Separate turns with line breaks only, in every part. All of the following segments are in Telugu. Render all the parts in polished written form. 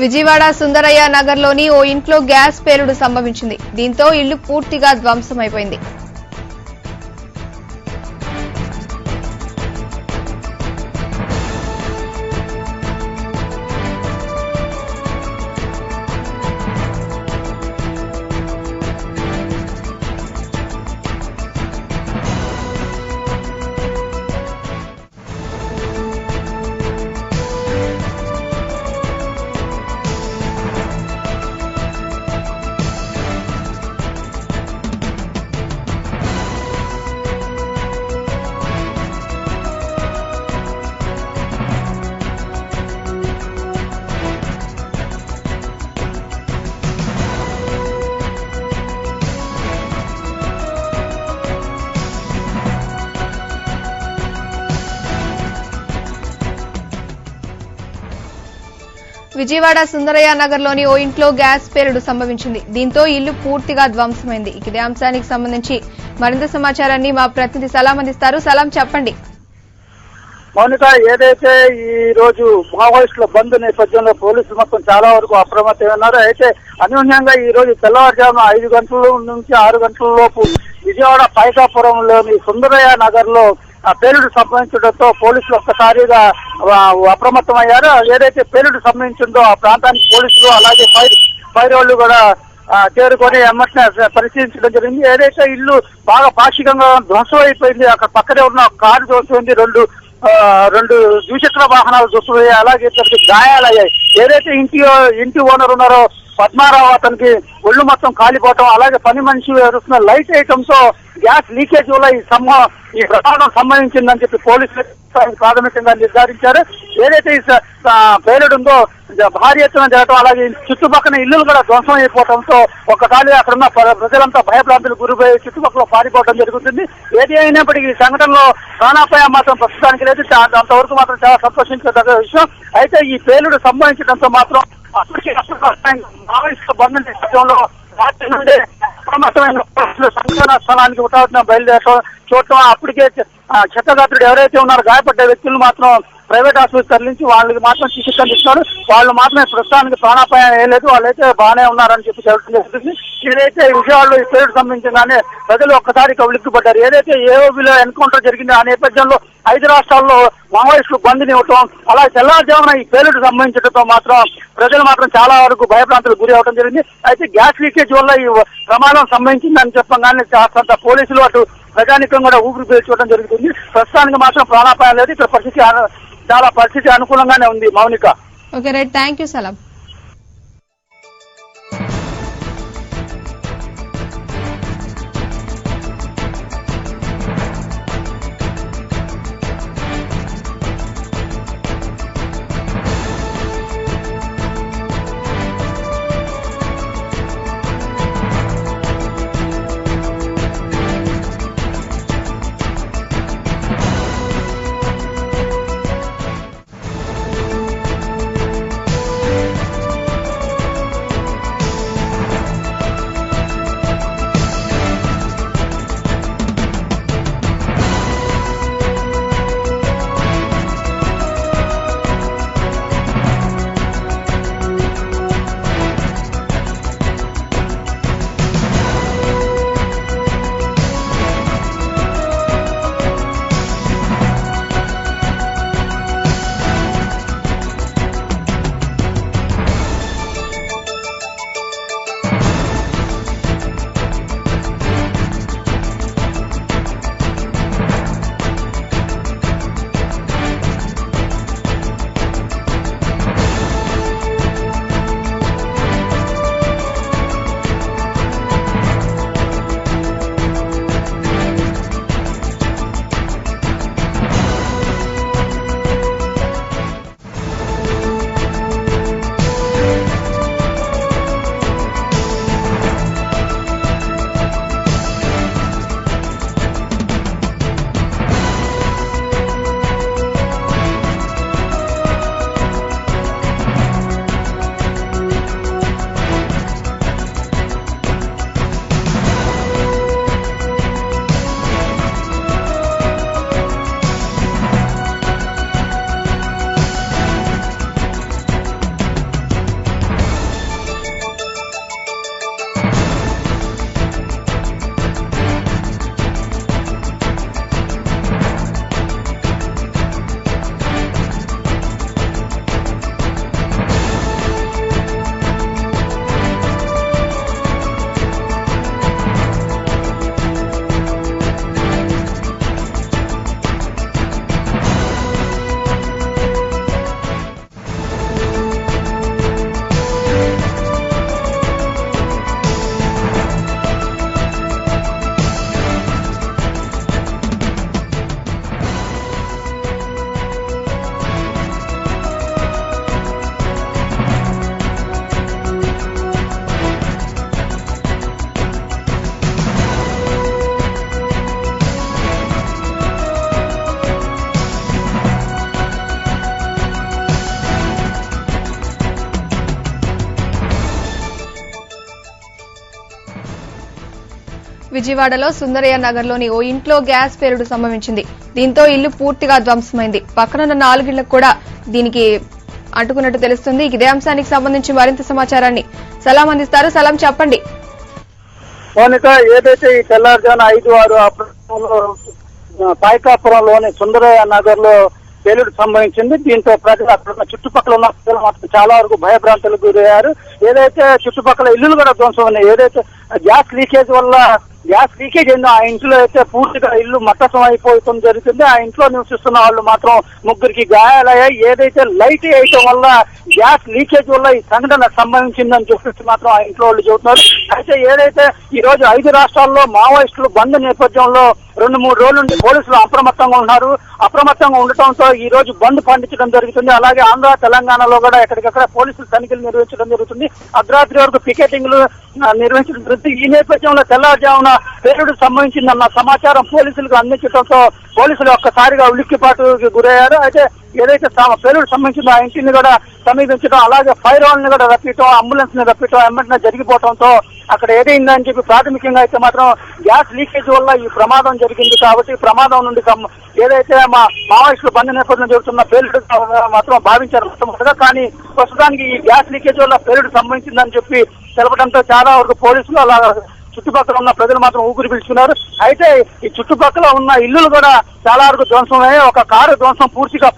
విజయవాడ సుందరయ్య నగర్లోని ఓ ఇంట్లో గ్యాస్ పేలుడు సంభవించింది. దీంతో ఇల్లు పూర్తిగా ధ్వంసమైపోయింది. విజయవాడ సుందరయ్య నగర్లోని ఓ ఇంట్లో గ్యాస్ పేలుడు సంభవించింది. దీంతో ఇల్లు పూర్తిగా ధ్వంసమైంది. ఇదే అంశానికి సంబంధించి మరింత సమాచారాన్ని మా ప్రతినిధి సలాం అందిస్తారు. సలాం, చెప్పండి.
మౌనిక, ఏదైతే ఈ రోజు మావోయిస్టుల బంద్ నేపథ్యంలో పోలీసులు మొత్తం చాలా వరకు అప్రమత్తమై ఉన్నారు. అయితే అనూహ్యంగా ఈ రోజు తెల్లవారుజామున 5 గంటల నుంచి 6 గంటల లోపు విజయవాడ పైకాపురంలోని సుందరయ్య నగర్ లో పేలుడు సంభవించడంతో పోలీసులు ఒక్కసారిగా అప్రమత్తమయ్యారు. ఏదైతే పేలుడు సంభవించిందో ఆ ప్రాంతానికి పోలీసులు అలాగే ఫైర్ వాళ్ళు కూడా చేరుకొని ఎమ్మటినే పరిశీలించడం జరిగింది. ఏదైతే ఇల్లు బాగా పాక్షికంగా ధ్వంసం అయిపోయింది. అక్కడ పక్కనే ఉన్న కారు ధ్వంసమైంది, రెండు ద్విచక్ర వాహనాలు ధ్వంసమయ్యాయి, అలాగే ఇద్దరికి గాయాలయ్యాయి. ఏదైతే ఇంటి ఓనర్ ఉన్నారో పద్మారావు, అతనికి ఒళ్ళు మొత్తం కాలిపోవటం, అలాగే పని మనిషి వేరుస్తున్న లైట్ వేయటంతో గ్యాస్ లీకేజ్ వల్ల ఈ ప్రమాదం సంభవించిందని చెప్పి పోలీసులు ప్రాథమికంగా నిర్ధారించారు. ఏదైతే ఈ పేలుడు ఉందో భారీ ఎత్తున జరగడం, అలాగే చుట్టుపక్కల ఇల్లులు కూడా ధ్వంసం అయిపోవడంతో ఒక్కసారి అక్కడున్న ప్రజలంతా భయభ్రాంతులకు గురిపోయి చుట్టుపక్కల పారిపోవడం జరుగుతుంది. ఏది అయినప్పటికీ ఈ సంఘటనలో ప్రాణాపాయం మాత్రం ప్రస్తుతానికి లేదు. అంతవరకు మాత్రం చాలా సంతోషించదగ్గ విషయం. అయితే ఈ పేలుడు సంభవించడంతో మాత్రం మావోయిస్టుల బంధు నేపథ్యంలో రాత్రి నుండి అప్రమత్తమైన సంఘటనా స్థలానికి హుటాహుటిన బయలుదేరడం చూడటం, అప్పటికే క్షతగాత్రుడు ఎవరైతే ఉన్నారో గాయపడ్డ వ్యక్తులు మాత్రం ప్రైవేట్ ఆసుపత్రి తరలించి వాళ్ళకి మాత్రం చికిత్స అందిస్తున్నారు. వాళ్ళు మాత్రమే ప్రస్తుతానికి ప్రాణాపాయం ఏం లేదు, వాళ్ళైతే బాగానే ఉన్నారని చెప్పి చెప్పడం జరుగుతుంది. ఏదైతే విజయవాడలో ఈ పేరుకు సంబంధించగానే ప్రజలు ఒక్కసారి కవిలిక్కుపడ్డారు. ఏదైతే ఏఓబిలో ఎన్కౌంటర్ జరిగిందో ఆ నేపథ్యంలో 5 రాష్ట్రాల్లో మావోయిస్టులు బంద్ని ఇవ్వటం, అలా తెల్లవారుజామున ఈ పేలుడు సంభవించడంతో మాత్రం ప్రజలు మాత్రం చాలా వరకు భయభ్రాంతులకు గురి అవడం జరిగింది. అయితే గ్యాస్ లీకేజ్ వల్ల ఈ ప్రమాదం సంభవించిందని చెప్పగానే కాస్తంత పోలీసులు అటు ప్రజానికం కూడా ఊపిరి పీల్చుకోవడం జరుగుతుంది. ప్రస్తుతానికి మాత్రం ప్రాణాపాయం లేదు. ఇక్కడ పరిస్థితి అనుకూలంగానే ఉంది. Mounika.
Okay, right, thank you సలాం. విజయవాడలో సుందరయ్య నగర్లోని ఓ ఇంట్లో గ్యాస్ పేలుడు సంభవించింది. దీంతో ఇల్లు పూర్తిగా ధ్వంసమైంది. పక్కనున్న 4 ఇళ్లకు కూడా దీనికి అంటుకున్నట్టు తెలుస్తుంది. ఇదే అంశానికి సంబంధించి మరింత సమాచారాన్ని సలాం అందిస్తారు. సలాం, చెప్పండి.
మౌనిక, ఏదైతే ఈ తెల్లారుజామున 5-6 ఆ ప్రాంతంలో పాయకాపురంలోని సుందరయ్య నగర్ లో పేలుడు సంభవించింది. దీంతో ప్రజలు అక్కడ చుట్టుపక్కల ఉన్న ప్రజలు మాత్రం చాలా వరకు భయభ్రాంతులకు గురయ్యారు. ఏదైతే చుట్టుపక్కల ఇల్లులు కూడా ధ్వంసం ఉన్నాయి. ఏదైతే గ్యాస్ లీకేజ్ అయిందో ఆ ఇంట్లో అయితే పూర్తిగా ఇల్లు మట్టసం అయిపోవడం జరుగుతుంది. ఆ ఇంట్లో నివసిస్తున్న వాళ్ళు మాత్రం 3కి గాయాలయ్యాయి. ఏదైతే లైట్ వేయటం వల్ల గ్యాస్ లీకేజ్ వల్ల ఈ సంఘటన సంభవించిందని చెప్పేసి మాత్రం ఆ ఇంట్లో వాళ్ళు చెబుతున్నారు. అయితే ఏదైతే ఈ రోజు 5 రాష్ట్రాల్లో మావోయిస్టులు బంద్ నేపథ్యంలో 2-3 రోజుల నుండి పోలీసులు అప్రమత్తంగా ఉన్నారు. అప్రమత్తంగా ఉండటంతో ఈ రోజు బంద్ పండించడం జరుగుతుంది. అలాగే ఆంధ్ర, తెలంగాణలో కూడా ఎక్కడికక్కడ పోలీసులు తనిఖీలు నిర్వహించడం జరుగుతుంది. అర్ధరాత్రి వరకు పికెటింగ్లు నిర్వహించడం జరుగుతుంది. ఈ నేపథ్యంలో తెల్లవారుజామున పేలుడు సంభవించిందన్న సమాచారం పోలీసులకు అందించడంతో పోలీసులు ఒక్కసారిగా ఉలిక్కిపాటుకి గురయ్యారు. అయితే ఏదైతే పేలుడు సంబంధించిందో ఆ ఇంటిని కూడా సమీపించడం, అలాగే ఫైర్ వాళ్ళని కూడా రప్పించడం, అంబులెన్స్ ని రప్పించడం వెంటనే జరిగిపోవడంతో అక్కడ ఏదైందని చెప్పి ప్రాథమికంగా అయితే మాత్రం గ్యాస్ లీకేజ్ వల్ల ఈ ప్రమాదం జరిగింది. కాబట్టి ప్రమాదం నుండి ఏదైతే మావోయిస్టులు బంద్ నేపథ్యంలో జరుగుతున్న పేలుడు మాత్రం భావించారు మొట్టమొదటిగా. కానీ ప్రస్తుతానికి ఈ గ్యాస్ లీకేజ్ వల్ల పేలుడు సంభవించిందని చెప్పి తెలపడంతో చాలా వరకు పోలీసులు అలా చుట్టుపక్కల ఉన్న ప్రజలు మాత్రం ఊపిరి పీల్చుకున్నారు. అయితే ఈ చుట్టుపక్కల ఉన్న ఇల్లులు కూడా చాలా వరకు ధ్వంసమయ్యాయి. ఒక కారు ధ్వంసం పూర్తిగా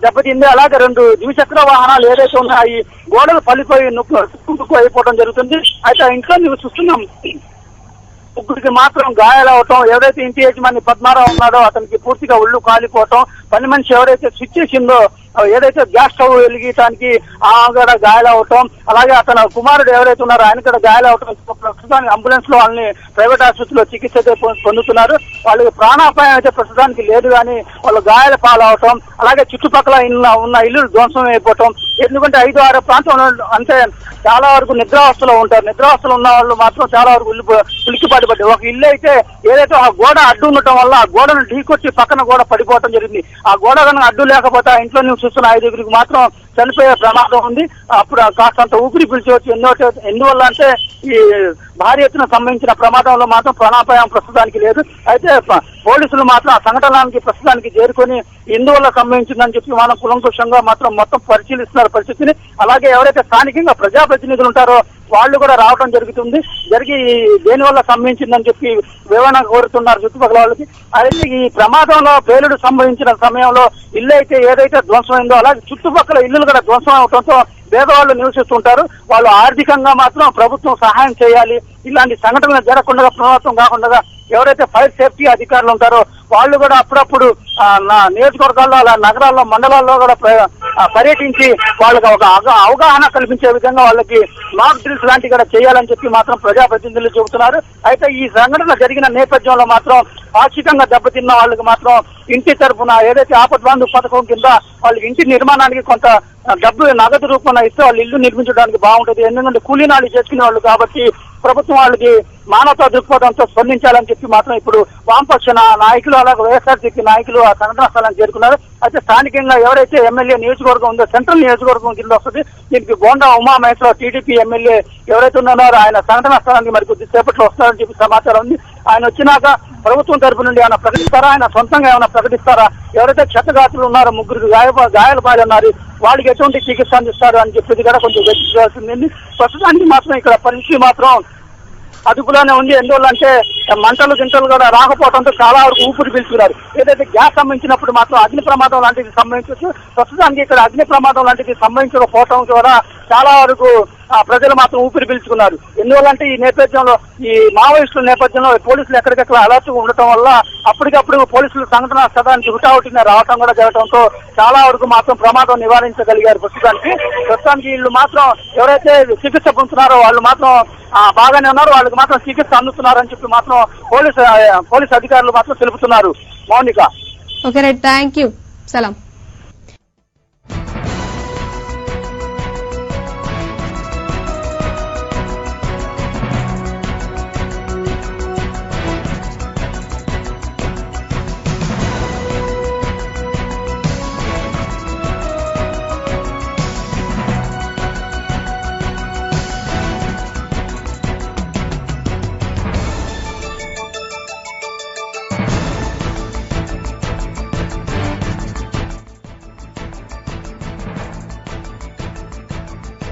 దెబ్బతింది. అలాగే 2 ద్విచక్ర వాహనాలు ఏదైతే ఉన్నాయో గోడలు పలిపోయి నుక్కు అయిపోవడం జరుగుతుంది. అయితే ఆ ఇంట్లో నివసిస్తున్నాం 3కి మాత్రం గాయాలవటం, ఏదైతే ఇంటి యజమాని పద్మారావు ఉన్నాడో అతనికి పూర్తిగా ఒళ్ళు కాలిపోవటం, పని మనిషి ఎవరైతే స్విచ్ చేసిందో ఏదైతే గ్యాస్ స్టవ్ వెలిగించడానికి కూడా గాయాలవటం, అలాగే అతను కుమారుడు ఎవరైతే ఉన్నారో ఆయన కూడా గాయాలవటం, ప్రస్తుతానికి అంబులెన్స్ లో వాళ్ళని ప్రైవేట్ ఆసుపత్రిలో చికిత్స పొందుతున్నారు. వాళ్ళకి ప్రాణాపాయం అయితే ప్రస్తుతానికి లేదు, కానీ వాళ్ళు గాయాల పాలవటం, అలాగే చుట్టుపక్కల ఉన్న ఇల్లు ధ్వంసం అయిపోవటం. ఎందుకంటే 5-6 ప్రాంతంలో అంటే చాలా వరకు నిద్రావస్థలో ఉంటారు. నిద్రావస్థలో ఉన్న వాళ్ళు మాత్రం చాలా వరకు ఉలిక్కిపాటు పడ్డారు. ఒక ఇల్లు అయితే ఏదైతే ఆ గోడ అడ్డు ఉండటం వల్ల ఆ గోడను ఢీకొచ్చి పక్కన గోడ పడిపోవటం జరిగింది. ఆ గోడ కనుక అడ్డు లేకపోతే ఆ ఇంట్లో చూస్తున్న 5 మాత్రం చనిపోయే ప్రమాదం ఉంది. అప్పుడు కాస్తంత ఊపిరి పిలిచవచ్చు. ఎందువల్ల అంటే ఈ భారీ ఎత్తున సంబంధించిన ప్రమాదంలో మాత్రం ప్రాణాపాయం ప్రస్తుతానికి లేదు. అయితే పోలీసులు మాత్రం ఆ సంఘటనకి ప్రస్తుతానికి చేరుకొని ఎందువల్ల సంభవించిందని చెప్పి మనం కులంకుషంగా మాత్రం మొత్తం పరిశీలిస్తున్నారు పరిస్థితిని. అలాగే ఎవరైతే స్థానికంగా ప్రజాప్రతినిధులు ఉంటారో వాళ్ళు కూడా రావడం జరుగుతుంది. దేనివల్ల సంభవించిందని చెప్పి వివరణ కోరుతున్నారు చుట్టుపక్కల వాళ్ళకి. అయితే ఈ ప్రమాదంలో పేలుడు సంభవించిన సమయంలో ఇల్లు అయితే ఏదైతే ధ్వంసమైందో అలాగే చుట్టుపక్కల ఇల్లులు కూడా ధ్వంసం అవడంతో పేదవాళ్ళు నివసిస్తుంటారు. వాళ్ళు ఆర్థికంగా మాత్రం ప్రభుత్వం సహాయం చేయాలి. ఇలాంటి సంఘటనలు జరగకుండా ప్రమాదం కాకుండా ఎవరైతే ఫైర్ సేఫ్టీ అధికారులు ఉంటారో వాళ్ళు కూడా అప్పుడప్పుడు నియోజకవర్గాల్లో అలా నగరాల్లో మండలాల్లో కూడా పర్యటించి వాళ్ళకి ఒక అవగాహన కల్పించే విధంగా వాళ్ళకి మాక్ డ్రిల్స్ లాంటివి కూడా చేయాలని చెప్పి మాత్రం ప్రజాప్రతినిధులు చెబుతున్నారు. అయితే ఈ సంఘటన జరిగిన నేపథ్యంలో మాత్రం పాక్షికంగా దెబ్బతిన్న వాళ్ళకి మాత్రం ఇంటి తరఫున ఏదైతే ఆపద్బాంధు పథకం కింద వాళ్ళకి ఇంటి నిర్మాణానికి కొంత డబ్బు నగదు రూపంలో ఇస్తే వాళ్ళు ఇల్లు నిర్మించడానికి బాగుంటుంది. ఎందుకంటే కూలీనాలు చేసుకునే వాళ్ళు కాబట్టి ప్రభుత్వం వాళ్ళకి మానవతా దృక్పథంతో స్పందించాలని చెప్పి మాత్రం ఇప్పుడు వామపక్ష నాయకులు అలాగే వైఎస్ఆర్సీపీ నాయకులు ఆ సంఘటనా స్థలానికి చేరుకున్నారు. అయితే స్థానికంగా ఎవరైతే ఎమ్మెల్యే నియోజకవర్గం ఉందో సెంట్రల్ నియోజకవర్గం కింద వస్తుంది. దీనికి బోండా ఉమామహేశ్వరరావు టీడీపీ ఎమ్మెల్యే ఎవరైతే ఉన్నారో ఆయన సంఘటనా స్థలానికి మరి కొద్దిసేపట్లో వస్తారని చెప్పి సమాచారం ఉంది. ఆయన వచ్చినాక ప్రభుత్వం తరపు నుండి ఏమైనా ప్రకటిస్తారా, ఆయన సొంతంగా ఏమైనా ప్రకటిస్తారా, ఎవరైతే క్షతగాతులు ఉన్నారో 3 గాయాల పాలు ఉన్నారు వాళ్ళకి ఎటువంటి చికిత్స అందిస్తారు అని చెప్పేది కూడా కొంచెం వెచ్చించాల్సింది. ప్రస్తుతానికి మాత్రం ఇక్కడ పరిస్థితి మాత్రం అదుపులోనే ఉంది. ఎందువల్ల అంటే గింటలు కూడా రాకపోవడంతో చాలా వరకు ఊపిరి పీల్చుకున్నారు. ఏదైతే గ్యాస్ సంబంధించినప్పుడు మాత్రం అగ్ని ప్రమాదం లాంటిది సంభవించవచ్చు. ప్రస్తుతానికి ఇక్కడ అగ్ని ప్రమాదం లాంటిది సంభవించకపోవడం ద్వారా చాలా వరకు ప్రజలు మాత్రం ఊపిరి పీల్చుకున్నారు. ఎందువల్లంటే ఈ నేపథ్యంలో ఈ మావోయిస్టుల నేపథ్యంలో పోలీసులు ఎక్కడికెక్కడ అలర్ట్ ఉండటం వల్ల అప్పటికప్పుడు పోలీసులు సంఘటనా స్థలానికి హుటాహుటిన రావటం కూడా జరగడంతో చాలా వరకు మాత్రం ప్రమాదం నివారించగలిగారు. ప్రస్తుతానికి వీళ్ళు మాత్రం ఎవరైతే చికిత్స పొందుతున్నారో వాళ్ళు మాత్రం బాగానే ఉన్నారు. వాళ్ళకి మాత్రం చికిత్స అందుతున్నారని చెప్పి మాత్రం పోలీసు అధికారులు మాత్రం తెలుపుతున్నారు. Mounika.
Okay right, thank you. Salam.